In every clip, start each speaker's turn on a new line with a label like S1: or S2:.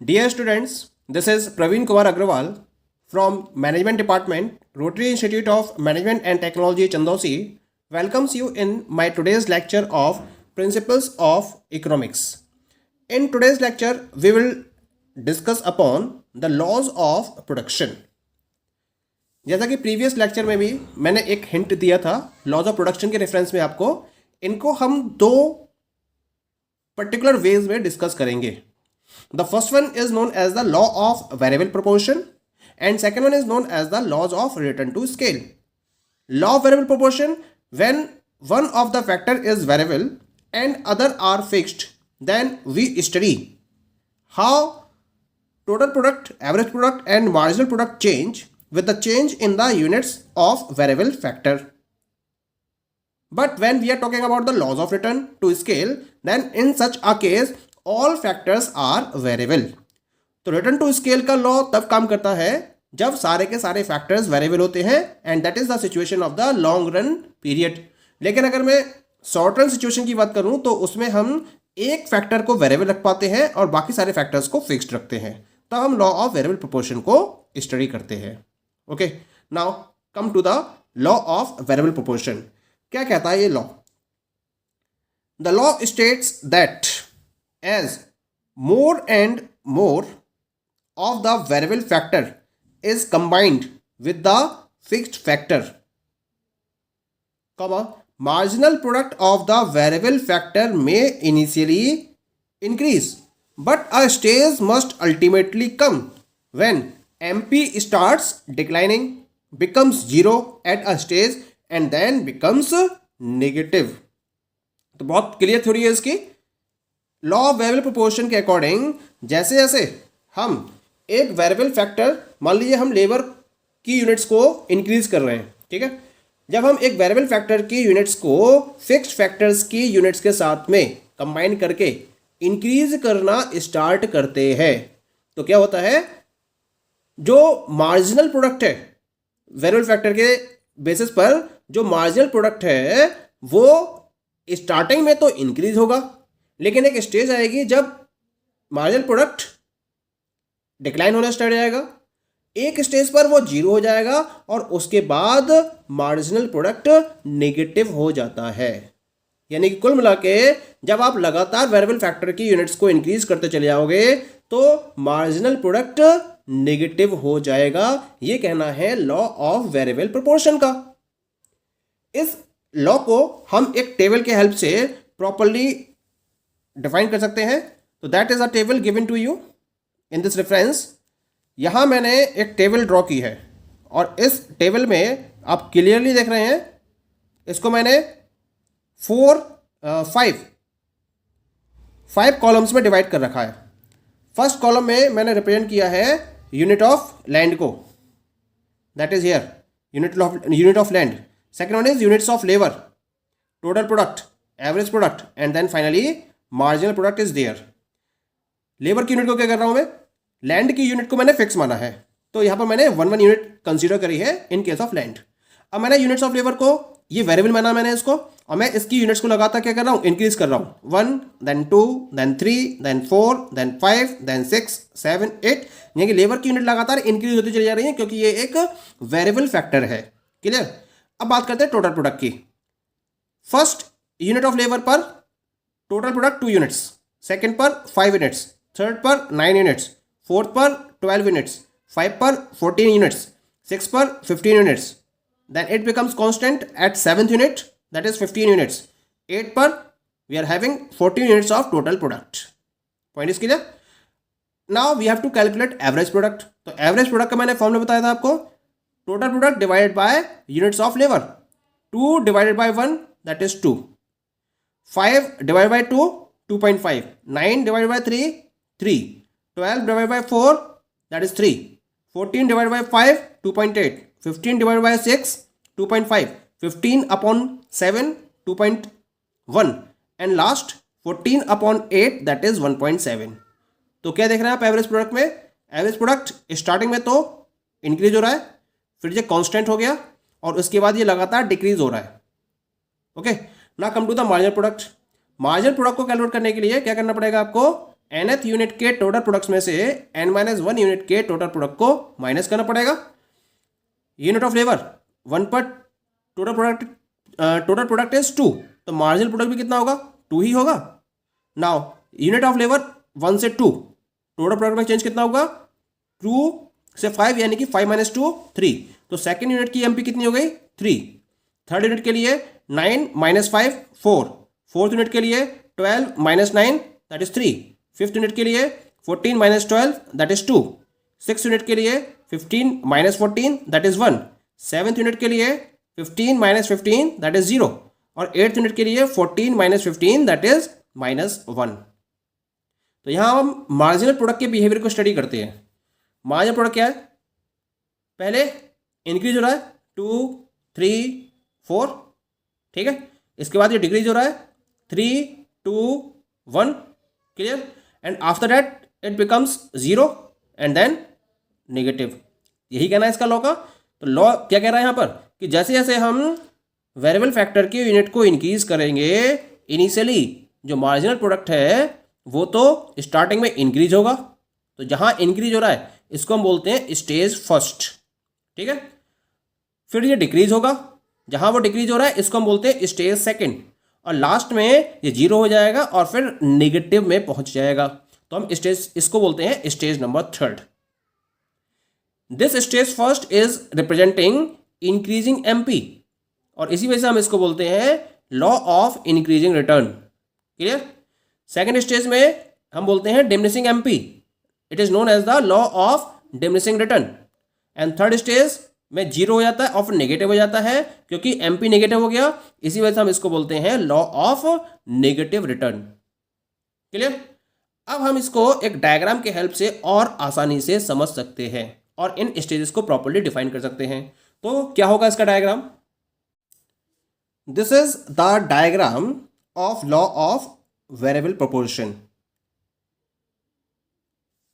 S1: Dear students, this is Praveen Kumar Agrawal from Management Department, Rotary Institute of Management and Technology, Chandosi, welcomes you in my today's lecture of Principles of Economics. In today's lecture, we will discuss upon the laws of production. जैसा कि previous lecture में भी मैंने एक hint दिया था laws of production के reference में आपको, इनको हम दो पर्टिकुलर वेज में डिस्कस करेंगे. The first one is known as the law of variable proportion and second one is known as the laws of return to scale. Law of variable proportion, when one of the factor is variable and other are fixed, then we study how total product, average product and marginal product change with the change in the units of variable factor. But when we are talking about the laws of return to scale, then in such a case all factors are variable. तो return to scale का law तब काम करता है जब सारे के सारे फैक्टर्स वेरिएबल होते हैं and that is the situation of the long run period. लेकिन अगर मैं शॉर्ट रन सिचुएशन की बात करूं तो उसमें हम एक फैक्टर को वेरिएबल रख पाते हैं और बाकी सारे फैक्टर्स को फिक्स्ड रखते हैं. तब हम लॉ ऑफ वेरिएबल प्रोपोर्शन को स्टडी करते हैं. Okay, now come to the law of variable proportion. क्या कहता है ये लॉ? The law states that as more and more of the variable factor is combined with the fixed factor, marginal product of the variable factor may initially increase, but a stage must ultimately come when MP starts declining, becomes zero at a stage and then becomes negative. तो बहुत clear theory है इसकी. Law of variable proportion के according जैसे जैसे हम एक variable factor, मान लीजिए हम लेबर की यूनिट्स को इंक्रीज कर रहे हैं, ठीक है, जब हम एक वेरिएबल फैक्टर की यूनिट्स को फिक्स्ड फैक्टर्स की यूनिट्स के साथ में कंबाइन करके इंक्रीज करना स्टार्ट करते हैं तो क्या होता है, जो मार्जिनल प्रोडक्ट है वेरिएबल फैक्टर के बेसिस पर, जो मार्जिनल प्रोडक्ट है वो स्टार्टिंग में तो इंक्रीज होगा, लेकिन एक स्टेज आएगी जब मार्जिनल प्रोडक्ट डिक्लाइन होना स्टार्ट हो जाएगा. एक स्टेज पर वो जीरो हो जाएगा और उसके बाद मार्जिनल प्रोडक्ट नेगेटिव हो जाता है. यानी कि कुल मिला के जब आप लगातार वेरिएबल फैक्टर की यूनिट्स को इंक्रीज करते चले जाओगे तो मार्जिनल प्रोडक्ट नेगेटिव हो जाएगा. ये कहना है लॉ ऑफ वेरिएबल प्रोपोर्शन का. इस लॉ को हम एक टेबल के हेल्प से प्रॉपरली डिफाइन कर सकते हैं. तो that is a table given to you in this reference. यहां मैंने एक टेबल ड्रॉ की है और इस टेबल में आप क्लियरली देख रहे हैं इसको मैंने फाइव कॉलम्स में डिवाइड कर रखा है. फर्स्ट कॉलम में मैंने रिप्रेजेंट किया है यूनिट ऑफ लैंड को, that is here unit of land. Second one is units of labour, total product, average product and then finally marginal product is there. Labour की unit को क्या कर रहा हूं मैं, लैंड की यूनिट को मैंने फिक्स माना है तो यहां पर मैंने वन यूनिट कंसीडर करी है इन केस ऑफ लैंड. अब मैंने यूनिट्स ऑफ लेबर को ये वेरिएबल माना मैंने इसको, और मैं इसकी यूनिट्स को लगातार क्या कर रहा हूं, इंक्रीज कर रहा हूं. 1 then 2 then 3 then 4 then 5 then 6 7 8. यानी कि लेबर की यूनिट लगातार इंक्रीज होती चली जा रही है क्योंकि ये एक वेरिएबल फैक्टर है. क्लियर. अब बात करते हैं टोटल प्रोडक्ट की. फर्स्ट यूनिट ऑफ लेबर पर टोटल प्रोडक्ट 2 यूनिट्स, सेकंड पर 5 यूनिट्स, थर्ड पर 9 यूनिट्स, फोर्थ पर 12 यूनिट्स, 5 पर 14 यूनिट्स, 6 पर 15 units. Then it becomes constant at 7th unit that is 15 units. 8 पर we are having 14 units of total product. Point is clear. Now we have to calculate average product. तो average product का मैंने formula बताया था आपको, total product divided by units of labour. 2 divided by 1 that is 2, 5 divided by 2 2.5, 9 divided by 3 3, 12 divided by 4 that is 3, 14 divided by 5 2.8, 15 divided by 6 2.5, 15 upon 7 2.1 and last 14 upon 8 that is 1.7. तो क्या देख रहे हैं आप एवरेज प्रोडक्ट में? Average product starting में तो increase हो रहा है, फिर ये कांस्टेंट हो गया और उसके बाद ये लगातार डिक्रीज हो रहा है. Okay, now come to the marginal product. Marginal product को कैलकुलेट करने के लिए क्या करना पड़ेगा आपको, nth यूनिट के टोटल प्रोडक्ट्स में से n-1 यूनिट के टोटल प्रोडक्ट को माइनस करना पड़ेगा। यूनिट ऑफ लेबर 1 पर टोटल प्रोडक्ट इज 2, तो मार्जिनल प्रोडक्ट भी कितना होगा, 2 ही होगा। नाउ यूनिट ऑफ लेबर 1 से 2, टोटल प्रोडक्ट में चेंज कितना होगा, 2 से 5 यानी कि 5 - 2 3, तो सेकेंड यूनिट की एमपी कितनी हो गई, 3। थर्ड यूनिट के लिए 9 - 5 4, फोर्थ यूनिट के लिए 12 - 9 दैट इज 3, फिफ्थ यूनिट के लिए 14 - 12 दैट इज 2, सिक्स यूनिट के लिए 15 - 14 दैट इज 1, सेवन्थ यूनिट के लिए 15 - 15 दैट इज 0, और एट्थ यूनिट के लिए 14 - 15 दैट इज -1। तो यहाँ हम मार्जिनल प्रोडक्ट के बिहेवियर को स्टडी करते हैं। मार्जिनल प्रोडक्ट क्या है, पहले इंक्रीज हो रहा है 2 3 4, ठीक है, इसके बाद ये डिक्रीज हो रहा है 3 2 1, clear, and after that it becomes 0 and then negative. यही कहना है इसका लॉ का। तो लॉ क्या कह रहा है यहाँ पर कि जैसे जैसे हम वेरिएबल फैक्टर के यूनिट को इंक्रीज करेंगे, इनिशियली जो मार्जिनल प्रोडक्ट है वो तो स्टार्टिंग में इंक्रीज होगा, तो जहां इंक्रीज हो रहा है इसको हम बोलते हैं स्टेज फर्स्ट, ठीक है। फिर ये डिक्रीज होगा, जहां वो डिक्रीज हो रहा है इसको हम बोलते हैं स्टेज सेकंड, और लास्ट में ये 0 हो जाएगा और फिर नेगेटिव में पहुंच जाएगा, तो हम स्टेज इसको बोलते हैं stage number third. This stage first is representing increasing MP, और इसी वजह से हम इसको बोलते हैं law of increasing return, clear. Second stage में हम बोलते हैं diminishing MP, it is known as the law of diminishing return. And third stage में 0 हो जाता है और फिर नेगेटिव हो जाता है, क्योंकि एमपी नेगेटिव हो गया, इसी वजह से हम इसको बोलते हैं law of negative return, clear. अब हम इसको एक डायग्राम के हेल्प से और आसानी से समझ सकते हैं और इन स्टेजेस को प्रॉपर्ली डिफाइन कर सकते हैं। तो क्या होगा इसका diagram, this is the diagram of law of variable proportion.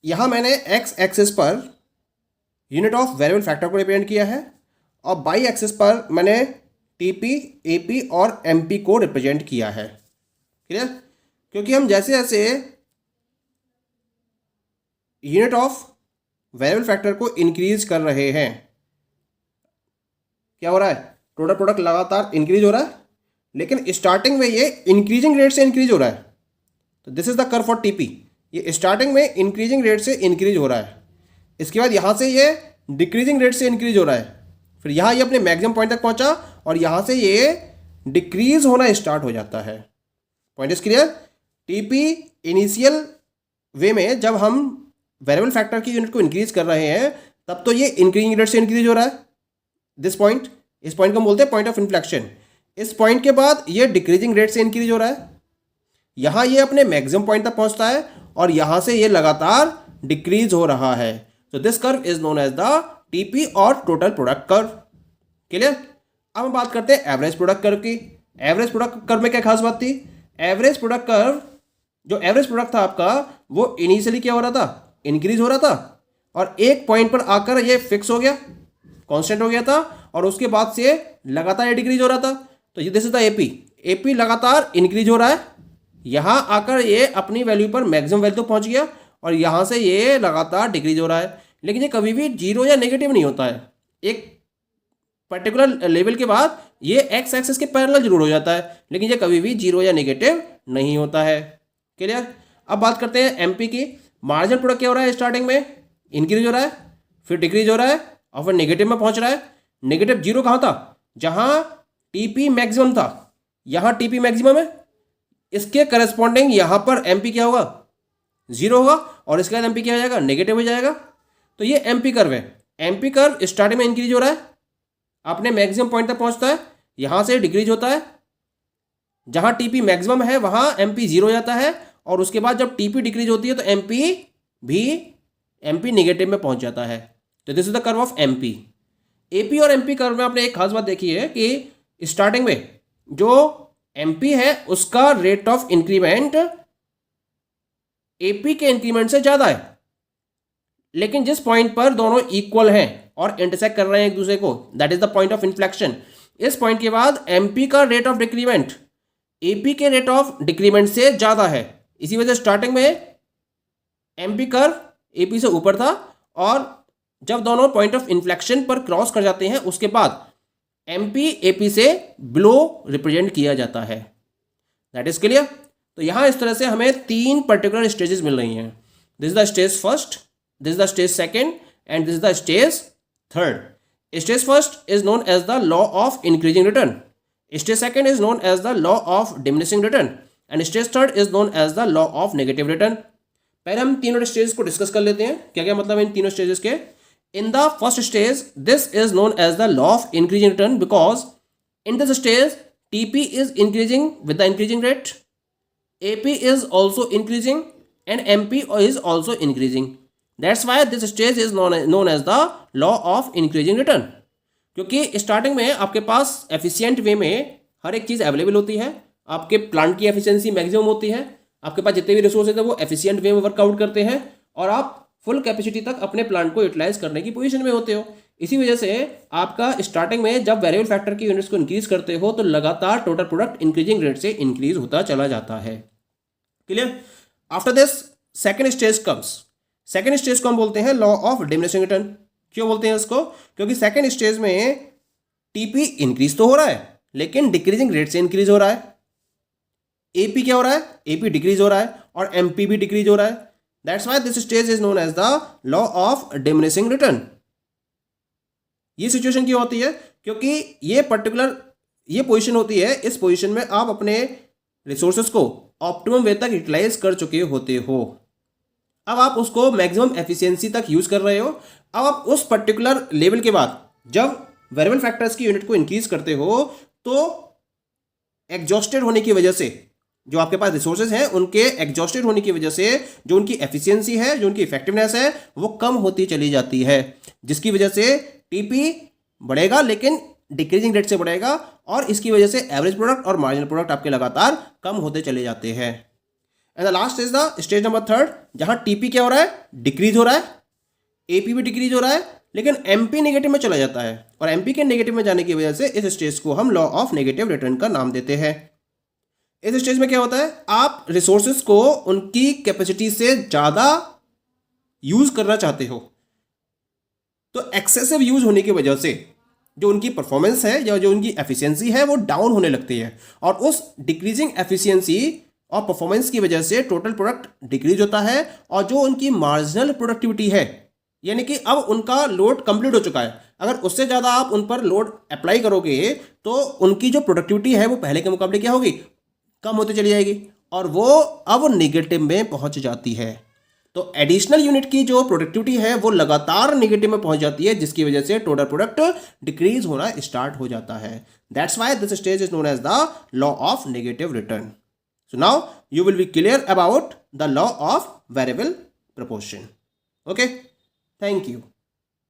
S1: यहां मैंने x axis per unit of variable factor को रिप्रेजेंट किया है और बाई एक्सिस पर मैंने टीपी, एपी और एमपी को रिप्रेजेंट किया है, क्लियर। क्योंकि हम जैसे जैसे यूनिट ऑफ वेरिएबल फैक्टर को इंक्रीज कर रहे हैं, क्या हो रहा है, टोटल प्रोडक्ट लगातार इंक्रीज हो रहा है, लेकिन स्टार्टिंग में ये इंक्रीजिंग रेट से इंक्रीज हो रहा है। तो this is the curve for TP, ये स्टार्टिंग में इंक्रीजिंग रेट से इंक्रीज हो रहा है, इसके बाद यहाँ से ये डिक्रीजिंग रेट से इंक्रीज हो रहा है, फिर यहाँ ये अपने मैक्सिमम पॉइंट तक पहुँचा और यहाँ से ये डिक्रीज होना स्टार्ट हो जाता है। Point is clear. TP initial way में जब हम वेरिएबल फैक्टर की यूनिट को इंक्रीज कर रहे हैं तब तो ये इंक्रीजिंग रेट से इंक्रीज हो रहा है, दिस पॉइंट, इस पॉइंट को हम बोलते हैं पॉइंट ऑफ इन्फ्लेक्शन। इस पॉइंट के बाद ये डिक्रीजिंग रेट से इंक्रीज हो रहा है, यहाँ ये अपने मैक्सिमम पॉइंट तक पहुँचता है और यहाँ से ये लगातार डिक्रीज हो रहा है। तो this curve is known as the TP और टोटल प्रोडक्ट कर्व, क्लियर। अब हम बात करते हैं एवरेज प्रोडक्ट कर्व की। एवरेज प्रोडक्ट कर्व में क्या खास बात थी, एवरेज प्रोडक्ट कर्व, जो एवरेज प्रोडक्ट था आपका वो इनिशियली क्या हो रहा था, इंक्रीज हो रहा था और एक पॉइंट पर आकर ये फिक्स हो गया, कांस्टेंट हो गया था, और उसके बाद से लगातार ये डिक्रीज हो रहा था। तो ये this is the AP, AP लगातार इंक्रीज हो रहा है, यहाँ आकर ये अपनी वैल्यू पर मैक्सिमम वैल्यू तक पहुँच गया और यहाँ से ये लगातार डिक्रीज हो रहा है, लेकिन ये कभी भी 0 या नेगेटिव नहीं होता है। एक पर्टिकुलर लेवल के बाद ये एक्स एक्सिस के पैरेलल जरूर हो जाता है, लेकिन ये कभी भी 0 या नेगेटिव नहीं होता है, क्लियर। अब बात करते हैं एमपी की। मार्जिनल प्रोडक्ट क्या हो रहा है, स्टार्टिंग में इंक्रीज हो रहा है, फिर डिक्रीज हो रहा है और फिर नेगेटिव में पहुंच रहा है। नेगेटिव 0 कहाँ था, जहां टीपी मैक्सिमम था, यहाँ टीपी मैक्सिमम है, इसके करस्पॉन्डिंग यहाँ पर एमपी क्या होगा, 0 होगा और इसके बाद एमपी क्या हो जाएगा, नेगेटिव हो जाएगा। तो ये एमपी कर्व है। एमपी कर्व स्टार्टिंग में इंक्रीज हो रहा है, अपने मैक्सिमम पॉइंट तक पहुंचता है, यहाँ से डिक्रीज होता है, जहाँ टीपी मैक्सिमम है वहाँ एमपी 0 हो जाता है और उसके बाद जब टीपी डिक्रीज होती है तो एमपी नेगेटिव में पहुंच जाता है। तो this is the curve of MP. AP और एमपी कर्व में आपने एक खास बात देखी है कि स्टार्टिंग में जो एमपी है उसका रेट ऑफ इंक्रीमेंट एपी के इंक्रीमेंट से ज़्यादा है, लेकिन जिस पॉइंट पर दोनों इक्वल हैं और इंटरसेक्ट कर रहे हैं एक दूसरे को, that is the point of inflection. इस पॉइंट के बाद एमपी का रेट ऑफ डिक्रीमेंट एपी के रेट ऑफ डिक्रीमेंट से ज़्यादा है, इसी वजह से स्टार्टिंग में एमपी कर्व एपी से ऊपर था और जब दोनों पॉइंट ऑफ इन्फ्लेक्शन पर क्रॉस कर जाते हैं उसके बाद एमपी एपी से बिलो रिप्रेजेंट किया जाता है। That is clear. तो यहाँ इस तरह से हमें 3 पर्टिकुलर स्टेजेस मिल रही हैं। This is the stage first, this is the stage second and this is the stage third. Stage first is known as the law of increasing return, stage second is known as the law of diminishing return and stage third is known as the law of negative return. पहले हम तीनों stage को discuss कर लेते हैं, क्या क्या मतलब है इन तीनों स्टेजेस के। In the first stage, this is known as the law of increasing return because in this stage, TP is increasing with the increasing rate, AP is also increasing and MP is also increasing. That's why this stage is known as the law of increasing return. क्योंकि starting में आपके पास efficient way में हर एक चीज़ available होती है, आपके plant की efficiency maximum होती है, आपके पास जितने भी रिसोर्सेज है वो एफिशिएंट वे में वर्कआउट करते हैं और आप फुल कैपेसिटी तक अपने प्लांट को यूटिलाइज करने की पोजीशन में होते हो। इसी वजह से आपका स्टार्टिंग में जब वेरिएबल फैक्टर की यूनिट्स को इंक्रीज करते हो तो लगातार टोटल प्रोडक्ट इंक्रीजिंग रेट से इंक्रीज होता चला जाता है। Clear. After this second stage comes. Second stage को हम बोलते हैं लॉ ऑफ डिमिनिशिंग रिटर्न। क्यों बोलते हैं इसको? क्योंकि सेकेंड स्टेज में टीपी इंक्रीज तो हो रहा है लेकिन डिक्रीजिंग रेट से इंक्रीज हो रहा है। एपी क्या हो रहा है? एपी डिक्रीज हो रहा है और एमपी भी डिक्रीज हो रहा है। That's why this stage is known as the law of diminishing return. ये सिचुएशन क्यों होती है? क्योंकि ये पर्टिकुलर ये पोजीशन होती है, इस पोजीशन में आप अपने रिसोर्सेज को ऑप्टिमम वे तक यूटिलाइज कर चुके होते हो। अब आप उसको मैक्सिमम एफिशिएंसी तक यूज कर रहे हो। अब आप उस पर्टिकुलर लेवल के बाद जब वेरिएबल फैक्टर्स की यूनिट को इंक्रीज करते हो तो एग्जॉस्टेड होने की वजह से जो आपके पास रिसोर्सेज हैं उनके एग्जॉस्टेड होने की वजह से जो उनकी एफिशिएंसी है, जो उनकी इफेक्टिवनेस है वो कम होती चली जाती है, जिसकी वजह से टीपी बढ़ेगा लेकिन डिक्रीजिंग रेट से बढ़ेगा और इसकी वजह से एवरेज प्रोडक्ट और मार्जिनल प्रोडक्ट आपके लगातार कम होते चले जाते हैं। And the last is the stage number third, जहां टीपी क्या हो रहा है? डिक्रीज हो रहा है, एपी भी डिक्रीज हो रहा है लेकिन एमपी नेगेटिव में चला जाता है और एमपी के नेगेटिव में जाने की वजह से इस स्टेज को हम लॉ ऑफ नेगेटिव रिटर्न का नाम देते हैं। इस स्टेज में क्या होता है? आप रिसोर्सेज को उनकी कैपेसिटी से ज़्यादा यूज करना चाहते हो तो एक्सेसिव यूज होने की वजह से जो उनकी परफॉर्मेंस है या जो उनकी एफिशिएंसी है वो डाउन होने लगती है और उस डिक्रीजिंग एफिशिएंसी और परफॉर्मेंस की वजह से टोटल प्रोडक्ट डिक्रीज होता है और जो उनकी मार्जिनल प्रोडक्टिविटी है यानी कि अब उनका लोड कंप्लीट हो चुका है, अगर उससे ज़्यादा आप उन पर लोड अप्लाई करोगे तो उनकी जो प्रोडक्टिविटी है वो पहले के मुकाबले क्या होगी? कम होती चली जाएगी और वो अब नेगेटिव में पहुंच जाती है। तो एडिशनल यूनिट की जो प्रोडक्टिविटी है वो लगातार नेगेटिव में पहुंच जाती है जिसकी वजह से टोटल प्रोडक्ट डिक्रीज होना स्टार्ट हो जाता है। That's why this stage is known as the law of negative return. So now you will be clear about the law of variable proportion. Okay, thank you.